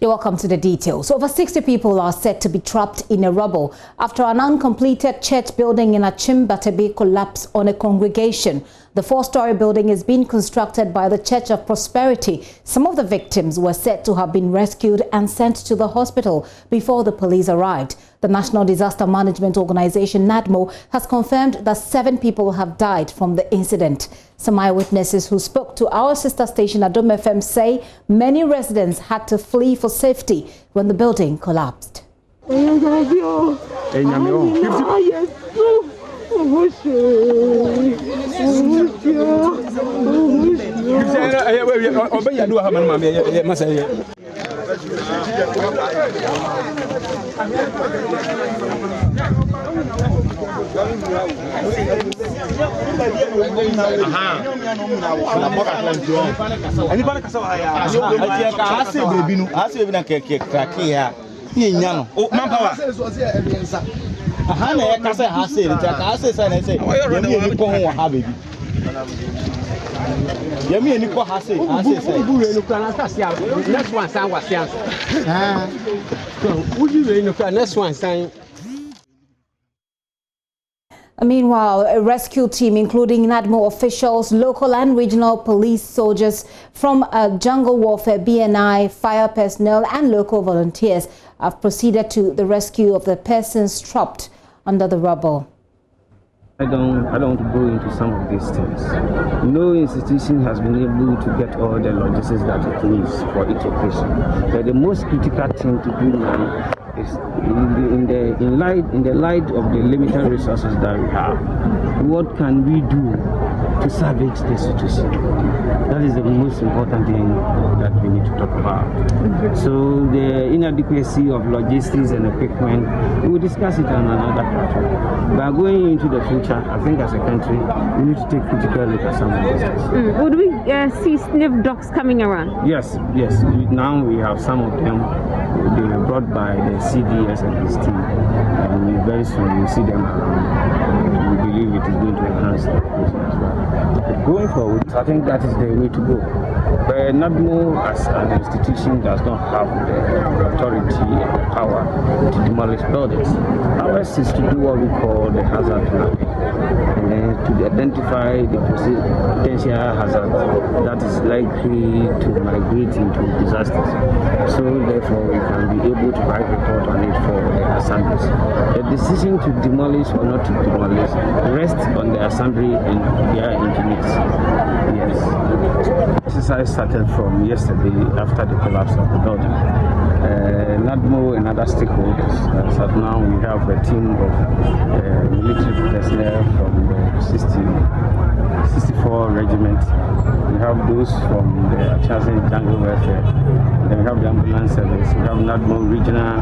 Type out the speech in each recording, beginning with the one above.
You're welcome to the details. Over 60 people are said to be trapped in a rubble after an uncompleted church building in Akyem Batabi collapsed on a congregation. The four-story building is being constructed by the Church of Prosperity. Some of the victims were said to have been rescued and sent to the hospital before the police arrived. The National Disaster Management Organization, NADMO, has confirmed that 7 people have died from the incident. Some eyewitnesses who spoke to our sister station Adom FM say many residents had to flee for safety when the building collapsed. Meanwhile, a rescue team including NADMO officials, local and regional police soldiers from Jungle Warfare, BNI, fire personnel and local volunteers have proceeded to the rescue of the persons trapped under the rubble. I don't want to go into some of these things. No institution has been able to get all the logistics that it needs for each occasion. But the most critical thing to do now is in the light of the limited resources that we have, what can we do to salvage the situation? That is the most important thing that we need to talk about. So the inadequacy of logistics and equipment, we will discuss it on another platform. But going into the future, I think as a country, we need to take critical look at some of these things. Would we see sniff dogs coming around? Yes. Now we have some of them. They were brought by the CDS and his team. And very soon we'll see them around. We believe it is going to enhance the operation as well. But going forward, I think that is the way to go. But NADMO as an institution does not have the authority and the power to demolish buildings. Ours is to do what we call the hazard mapping, and then to identify the potential hazard that is likely to migrate into disasters. So therefore we can be able to write a report on it for the assemblies. The decision to demolish or not to demolish rests on the assembly and their engineers. Yes. Exercise started from yesterday after the collapse of the building. NADMO and other stakeholders. So now we have a team of military personnel from the 64 Regiment. We have those from the Akyem Jungle Warfare. Then we have the ambulance service. We have NADMO Regional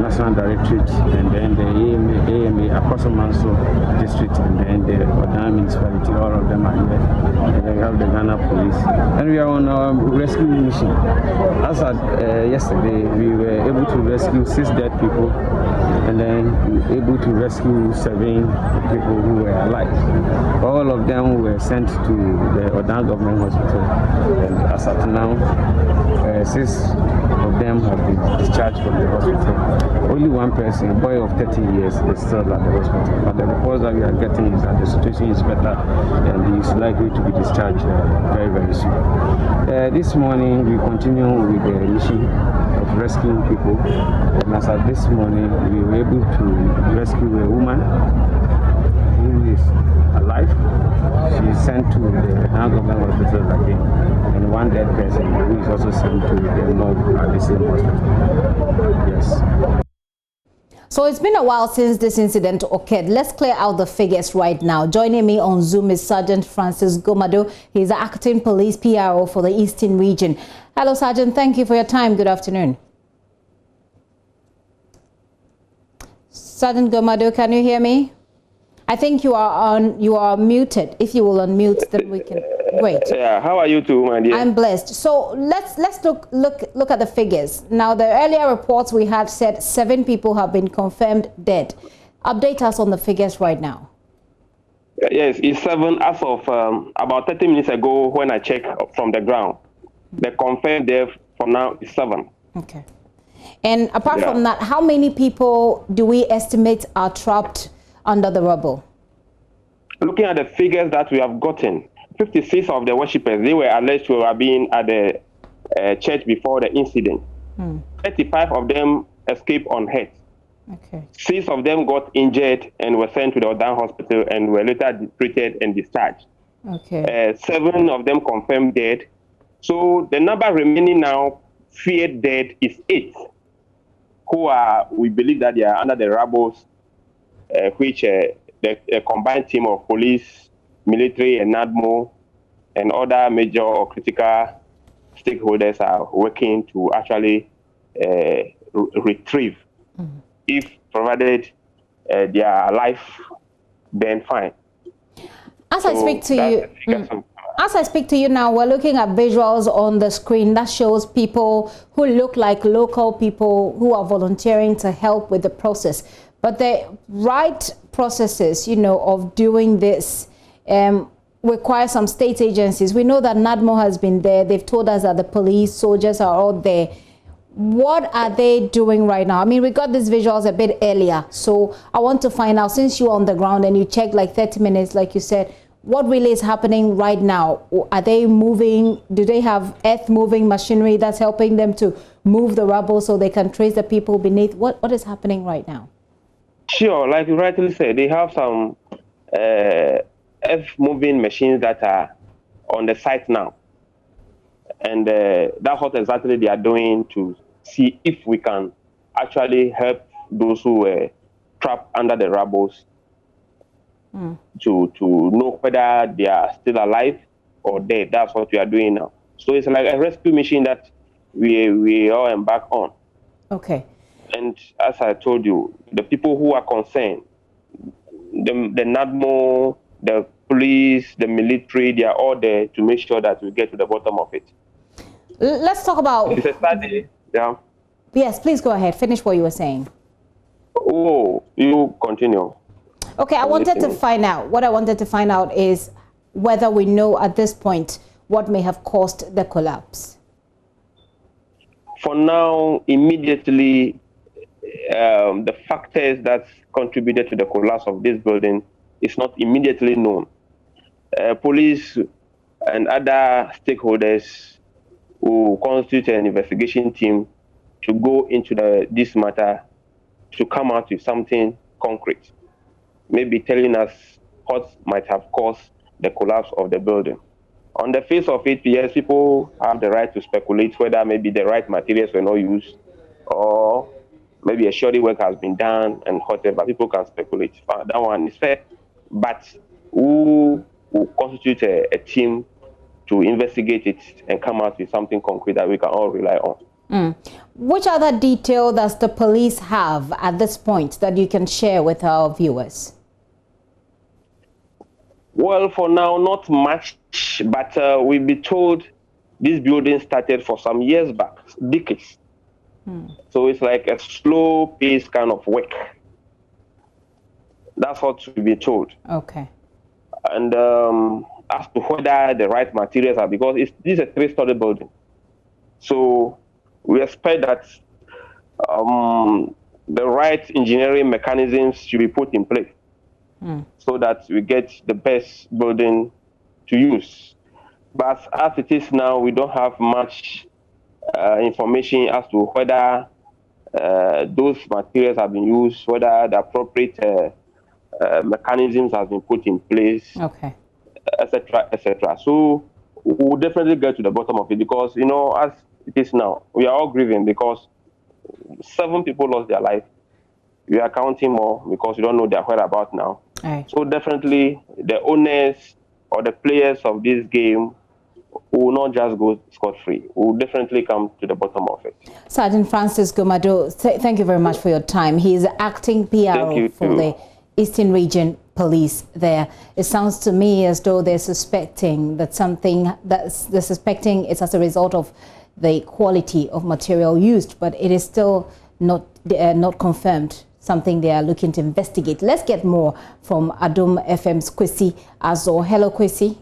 National Directorate, and then the AMA Akoso Manso District, and then the Odam Municipality. All of them are here. And then we have the Ghana Police. And we are on our rescue mission. As at yesterday, we were able to rescue 6 dead people, and then we were able to rescue 7 people who were alive. All of them were sent to the Odam Government Hospital, and as at now, 6 of them have been discharged from the hospital. Only one person, a boy of 30 years, is still at the hospital. But the reports that we are getting is that the situation is better and he is likely to be discharged very, very soon. This morning, we continue with the mission of rescuing people. And as of this morning, we were able to rescue a woman who is alive. She is sent to the government hospital again, and one dead person who is also sent to the morgue at the same hospital. Yes. So it's been a while since this incident occurred. Let's clear out the figures right now. Joining me on Zoom is Sergeant Francis Gomado. He's the acting police PRO for the Eastern Region. Hello, Sergeant. Thank you for your time. Good afternoon. Sergeant Gomado, can you hear me? I think you are muted. If you will unmute, then we can. Great. Yeah, how are you too, my dear? I'm blessed. So let's look at the figures. Now, the earlier reports we had said 7 people have been confirmed dead. Update us on the figures right now. Yes, it's 7 as of about 30 minutes ago when I checked from the ground. The confirmed death for now is 7. Okay. And apart from that, how many people do we estimate are trapped under the rubble? Looking at the figures that we have gotten, 56 of the worshippers, they were alleged to have been at the church before the incident. 35 of them escaped unhurt. Okay. 6 of them got injured and were sent to the Odan hospital and were later treated and discharged. Okay. 7 of them confirmed dead. So the number remaining now feared dead is 8, who are, we believe that they are under the rubbles, which the combined team of police, military, and NADMO, and other major or critical stakeholders are working to actually retrieve. If provided they are alive, then fine. As I speak to you now, we're looking at visuals on the screen that shows people who look like local people who are volunteering to help with the process. But the right processes, you know, of doing this require some state agencies. We know that NADMO has been there. They've told us that the police, soldiers are all there. What are they doing right now? I mean, we got these visuals a bit earlier. So I want to find out, since you're on the ground and you checked like 30 minutes, like you said, what really is happening right now? Are they moving? Do they have earth-moving machinery that's helping them to move the rubble so they can trace the people beneath? What is happening right now? Sure, like you rightly said, they have some earth-moving machines that are on the site now. And that's what exactly they are doing to see if we can actually help those who were trapped under the rubbles to know whether they are still alive or dead. That's what we are doing now. So it's like a rescue mission that we all embark on. Okay. And as I told you, the people who are concerned, the NADMO, the police, the military, they are all there to make sure that we get to the bottom of it. Let's talk about... It's a study, yeah. Yes, please go ahead. Finish what you were saying. Oh, you continue. Okay, what I wanted to find out is whether we know at this point what may have caused the collapse. For now, immediately, the factors that contributed to the collapse of this building is not immediately known. Police and other stakeholders will constitute an investigation team to go into this matter to come out with something concrete, maybe telling us what might have caused the collapse of the building. On the face of it, yes, people have the right to speculate whether maybe the right materials were not used or maybe a shoddy work has been done and whatever. People can speculate. That one is fair. But who will constitute a team to investigate it and come out with something concrete that we can all rely on. Which other detail does the police have at this point that you can share with our viewers? Well, for now, not much, but we've been told this building started for some years back, decades. So it's like a slow-paced kind of work. That's what we've been told. Okay. And as to whether the right materials are, because this is a 3-story building. So we expect that the right engineering mechanisms should be put in place so that we get the best building to use. But as it is now, we don't have much information as to whether those materials have been used, whether the appropriate mechanisms have been put in place, etc., etc. So we'll definitely get to the bottom of it because, you know, as it is now, we are all grieving because 7 people lost their life. We are counting more because we don't know their whereabouts now. So definitely the owners or the players of this game will not just go scot-free. We'll definitely come to the bottom of it. Sergeant Francis Gomado, thank you very much for your time. He is acting PRO for the Eastern Region Police there. It sounds to me as though they're suspecting that they're suspecting it's as a result of the quality of material used, but it is still not confirmed, something they are looking to investigate. Let's get more from Adom FM's Kwesi Azo. Hello, Kwesi.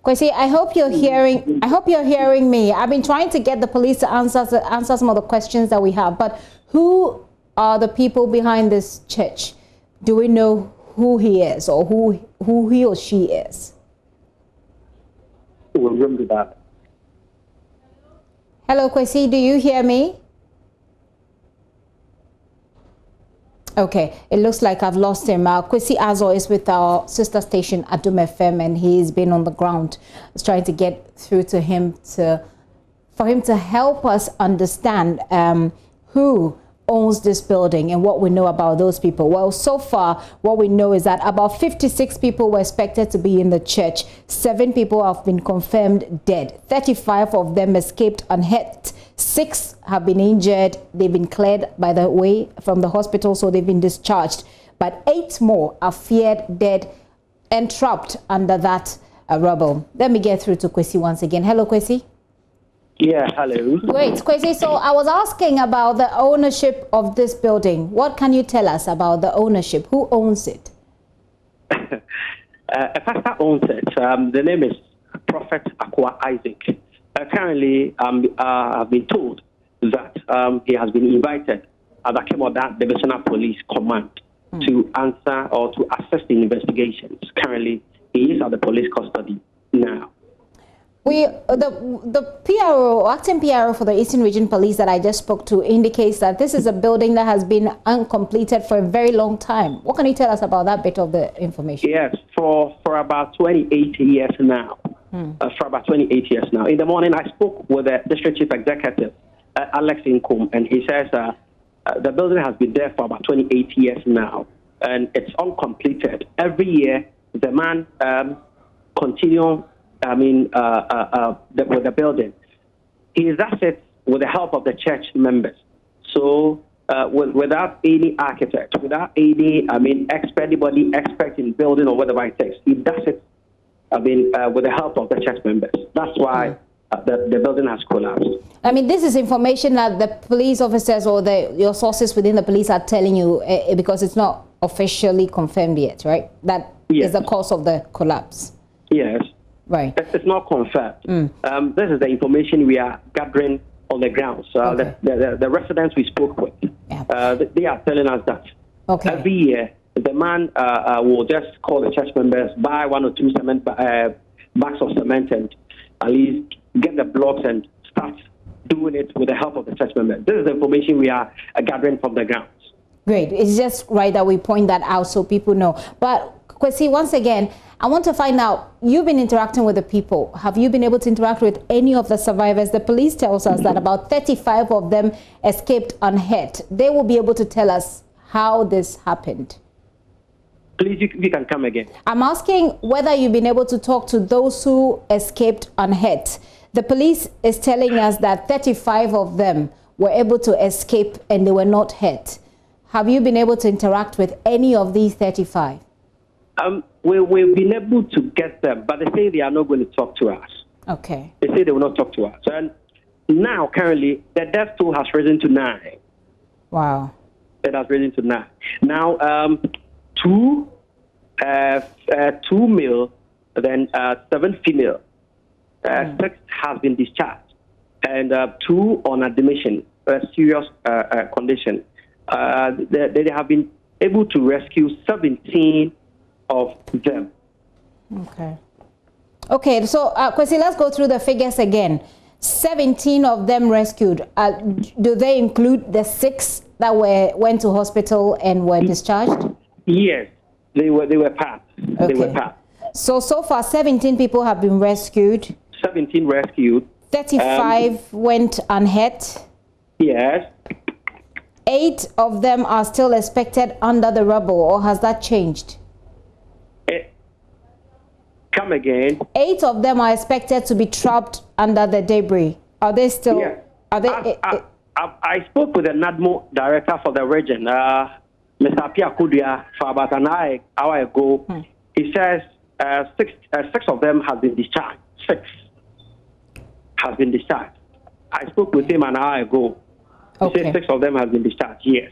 Kwesi, I hope you're hearing. I hope you're hearing me. I've been trying to get the police to answer some of the questions that we have. But who are the people behind this church? Do we know who he is or who he or she is? We'll remember that. Hello, Kwesi. Do you hear me? Okay, it looks like I've lost him. Kwesi Azo is with our sister station Adum FM, and he's been on the ground. I was trying to get through to him for him to help us understand who owns this building and what we know about those people. Well, so far, what we know is that about 56 people were expected to be in the church. 7 people have been confirmed dead. 35 of them escaped unhurt. 6 have been injured. They've been cleared, by the way, from the hospital, so they've been discharged. But 8 more are feared dead and trapped under that rubble. Let me get through to Kwesi once again. Hello, Kwesi. Yeah, hello. Great, Kwesi. So I was asking about the ownership of this building. What can you tell us about the ownership? Who owns it? A pastor owns it. The name is Prophet Akwa Isaac. Currently, I've been told that he has been invited at Akyem Batabi Divisional Police Command to answer or to assist the investigations. Currently, he is at the police custody now. The PRO, acting PRO for the Eastern Region Police that I just spoke to indicates that this is a building that has been uncompleted for a very long time. What can you tell us about that bit of the information? Yes, for about 28 years now. For about 28 years now. In the morning, I spoke with the District Chief Executive, Alex Inkom, and he says the building has been there for about 28 years now, and it's uncompleted. Every year, the man continues. With the building. He is at it with the help of the church members. So without any architect, without any, anybody expert in building or whatever it takes, he does it, with the help of the church members. That's why the building has collapsed. This is information that the police officers or your sources within the police are telling you because it's not officially confirmed yet, right? That is the cause of the collapse. Yes. Right. It's not confirmed. This is the information we are gathering on the ground. So the residents we spoke with, they are telling us that every year the man will just call the church members, buy 1 or 2 cement bags of cement, and at least get the blocks and start doing it with the help of the church members. This is the information we are gathering from the grounds. Great. It's just right that we point that out so people know. But Kwesi, once again, I want to find out, you've been interacting with the people. Have you been able to interact with any of the survivors? The police tells us that about 35 of them escaped unhurt. They will be able to tell us how this happened. Please, you can come again. I'm asking whether you've been able to talk to those who escaped unhurt. The police is telling us that 35 of them were able to escape and they were not hurt. Have you been able to interact with any of these 35? We've been able to get them, but they say they are not going to talk to us. Okay. They say they will not talk to us. And now, currently, the death toll has risen to 9. Wow. It has risen to 9. Now, 2 male, then 7 female. 6 has been discharged, and 2 on admission, serious condition. They have been able to rescue 17 of them. Okay, so Kwesi, let's go through the figures again. 17 of them rescued. Do they include the 6 that went to hospital and were discharged? Yes, they were part. Okay. They were part. So far 17 people have been rescued. 17 rescued. 35 went unhurt. Yes. 8 of them are still expected under the rubble, or has that changed? Come again. 8 of them are expected to be trapped under the debris. Are they still? Yeah. Are they? I spoke with the NADMO director for the region, Mr. Pia Kudia, for about an hour ago. He says 6 of them have been discharged. 6 has been discharged. I spoke with him an hour ago. He said 6 of them have been discharged. Yes.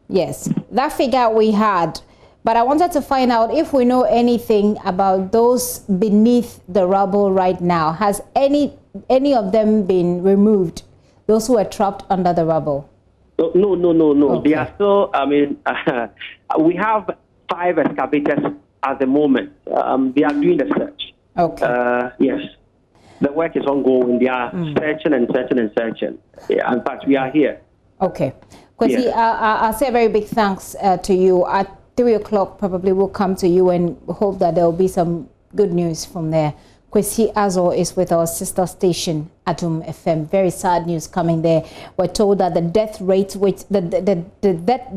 Yes, that figure we had But I wanted to find out if we know anything about those beneath the rubble right now. Has any of them been removed? Those who are trapped under the rubble? No. Okay. They are still, I mean, we have 5 excavators at the moment. They are doing the search. Okay. Yes. The work is ongoing. They are searching and searching and searching. Yeah, in fact, we are here. Okay. Kwesi, I'll say a very big thanks to you. At 3 o'clock, probably we'll come to you and hope that there will be some good news from there. Kwesi Azo is with our sister station, Akyem FM. Very sad news coming there. We're told that the death rate, which the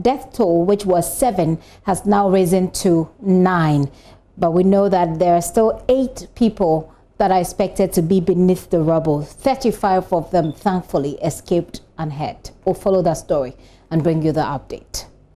death toll, which was 7, has now risen to 9. But we know that there are still 8 people that are expected to be beneath the rubble. 35 of them, thankfully, escaped unhurt. We'll follow that story and bring you the update.